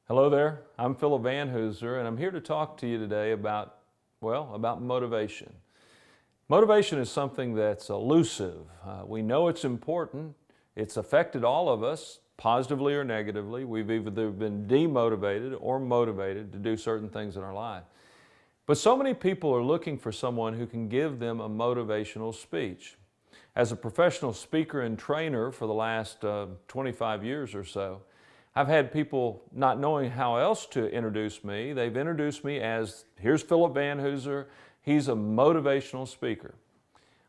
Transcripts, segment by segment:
Hello there, I'm Phillip Van Hooser, and I'm here to talk to you today about motivation. Motivation is something that's elusive. We know it's important. It's affected all of us, positively or negatively. We've either been demotivated or motivated to do certain things in our life. But so many people are looking for someone who can give them a motivational speech. As a professional speaker and trainer for the last 25 years or so, I've had people not knowing how else to introduce me. They've introduced me as, here's Phillip Van Hooser, he's a motivational speaker.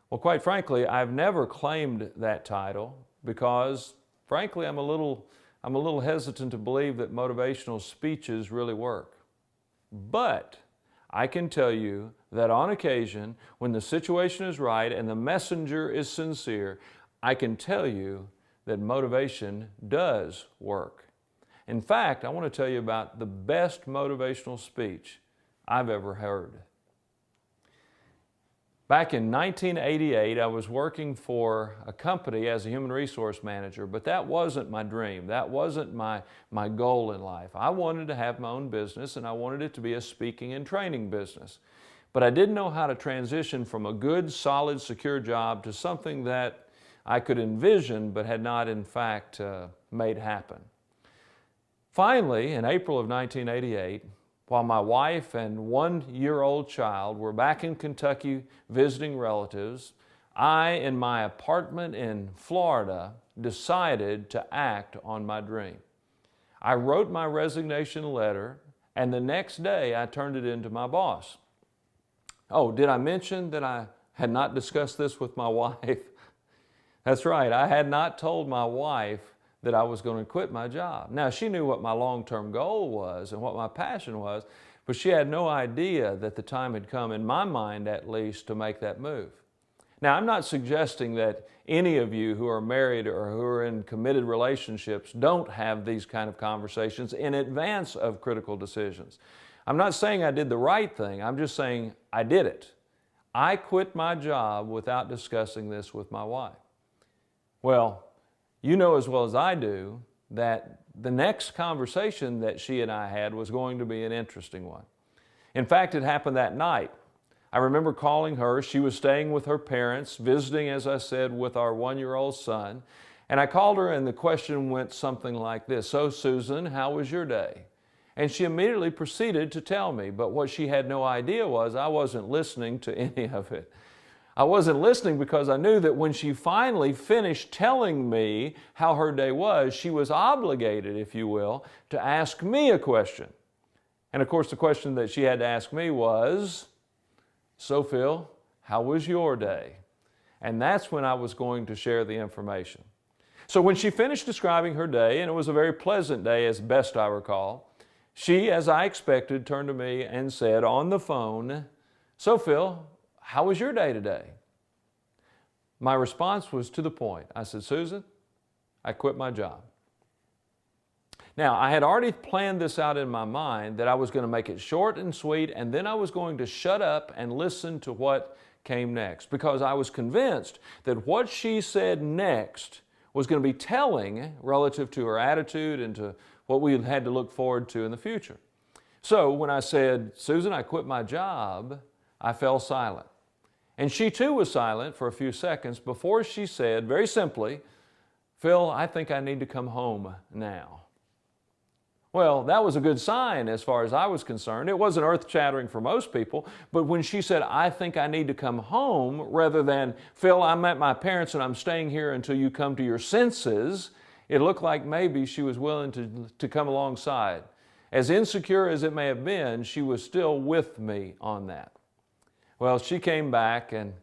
Well, quite frankly, I've never claimed that title because, frankly, I'm a little hesitant to believe that motivational speeches really work. But I can tell you that on occasion, when the situation is right and the messenger is sincere, I can tell you that motivation does work. In fact, I want to tell you about the best motivational speech I've ever heard. Back in 1988, I was working for a company as a human resource manager, but that wasn't my dream. That wasn't my goal in life. I wanted to have my own business, and I wanted it to be a speaking and training business. But I didn't know how to transition from a good, solid, secure job to something that I could envision but had not, in fact, made happen. Finally, in April of 1988, while my wife and one-year-old child were back in Kentucky visiting relatives, I, in my apartment in Florida, decided to act on my dream. I wrote my resignation letter, and the next day I turned it in to my boss. Oh, did I mention that I had not discussed this with my wife? That's right, I had not told my wife that I was going to quit my job. Now, she knew what my long-term goal was and what my passion was, but she had no idea that the time had come, in my mind at least, to make that move. Now, I'm not suggesting that any of you who are married or who are in committed relationships don't have these kind of conversations in advance of critical decisions. I'm not saying I did the right thing, I'm just saying I did it. I quit my job without discussing this with my wife. Well, you know as well as I do that the next conversation that she and I had was going to be an interesting one. In fact, it happened that night. I remember calling her. She was staying with her parents, visiting, as I said, with our one-year-old son. And I called her and the question went something like this: "So, Susan, how was your day?" And she immediately proceeded to tell me, but what she had no idea was I wasn't listening to any of it. I wasn't listening because I knew that when she finally finished telling me how her day was, she was obligated, if you will, to ask me a question. And of course, the question that she had to ask me was, "So Phil, how was your day?" And that's when I was going to share the information. So when she finished describing her day, and it was a very pleasant day as best I recall, she, as I expected, turned to me and said on the phone, "So Phil, how was your day today?" My response was to the point. I said, "Susan, I quit my job." Now, I had already planned this out in my mind that I was going to make it short and sweet, and then I was going to shut up and listen to what came next, because I was convinced that what she said next was going to be telling relative to her attitude and to what we had to look forward to in the future. So when I said, "Susan, I quit my job," I fell silent. And she too was silent for a few seconds before she said, very simply, "Phil, I think I need to come home now." Well, that was a good sign as far as I was concerned. It wasn't earth-shattering for most people, but when she said, "I think I need to come home," rather than, "Phil, I'm at my parents and I'm staying here until you come to your senses," it looked like maybe she was willing to come alongside. As insecure as it may have been, she was still with me on that. Well, she came back and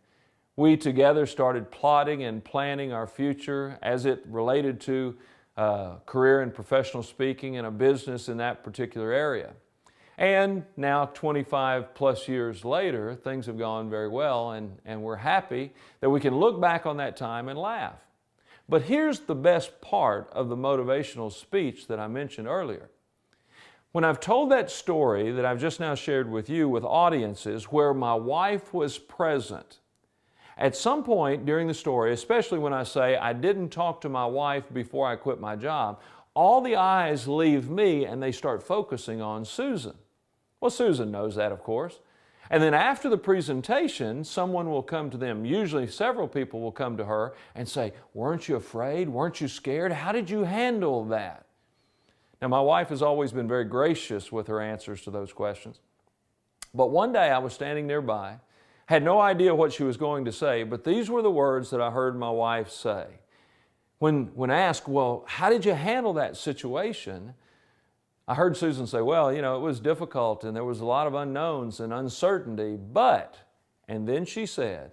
we together started plotting and planning our future as it related to career and professional speaking and a business in that particular area. And now 25 plus years later, things have gone very well, and we're happy that we can look back on that time and laugh. But here's the best part of the motivational speech that I mentioned earlier. When I've told that story that I've just now shared with you with audiences where my wife was present, at some point during the story, especially when I say I didn't talk to my wife before I quit my job, all the eyes leave me and they start focusing on Susan. Well, Susan knows that, of course. And then after the presentation, someone will come to them. Usually several people will come to her and say, weren't you afraid? Weren't you scared? How did you handle that? Now, my wife has always been very gracious with her answers to those questions. But one day I was standing nearby, had no idea what she was going to say, but these were the words that I heard my wife say. When asked, well, how did you handle that situation? I heard Susan say, well, it was difficult and there was a lot of unknowns and uncertainty, but, and then she said,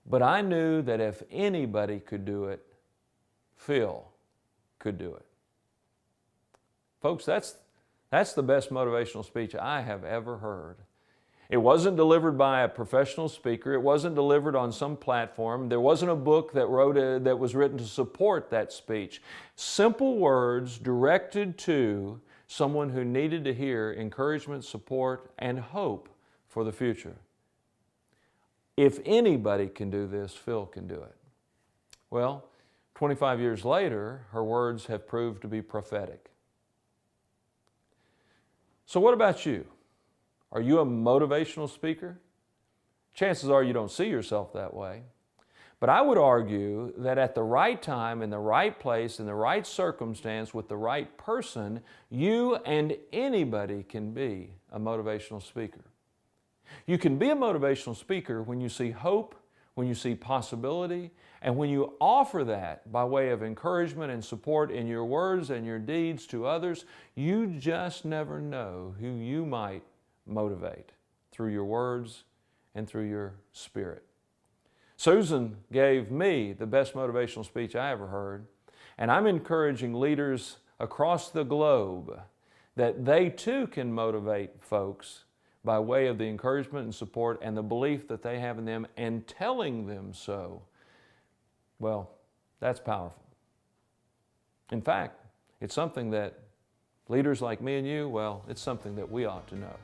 but I knew that if anybody could do it, Phil could do it. Folks, that's the best motivational speech I have ever heard. It wasn't delivered by a professional speaker. It wasn't delivered on some platform. There wasn't a book that was written to support that speech. Simple words directed to someone who needed to hear encouragement, support, and hope for the future. If anybody can do this, Phil can do it. Well, 25 years later, her words have proved to be prophetic. So what about you? Are you a motivational speaker? Chances are you don't see yourself that way. But I would argue that at the right time, in the right place, in the right circumstance, with the right person, you and anybody can be a motivational speaker. You can be a motivational speaker when you see hope, when you see possibility, and when you offer that by way of encouragement and support in your words and your deeds to others. You just never know who you might motivate through your words and through your spirit. Susan gave me the best motivational speech I ever heard, and I'm encouraging leaders across the globe that they too can motivate folks by way of the encouragement and support and the belief that they have in them and telling them so. Well, that's powerful. In fact, it's something that leaders like me and you, well, it's something that we ought to know.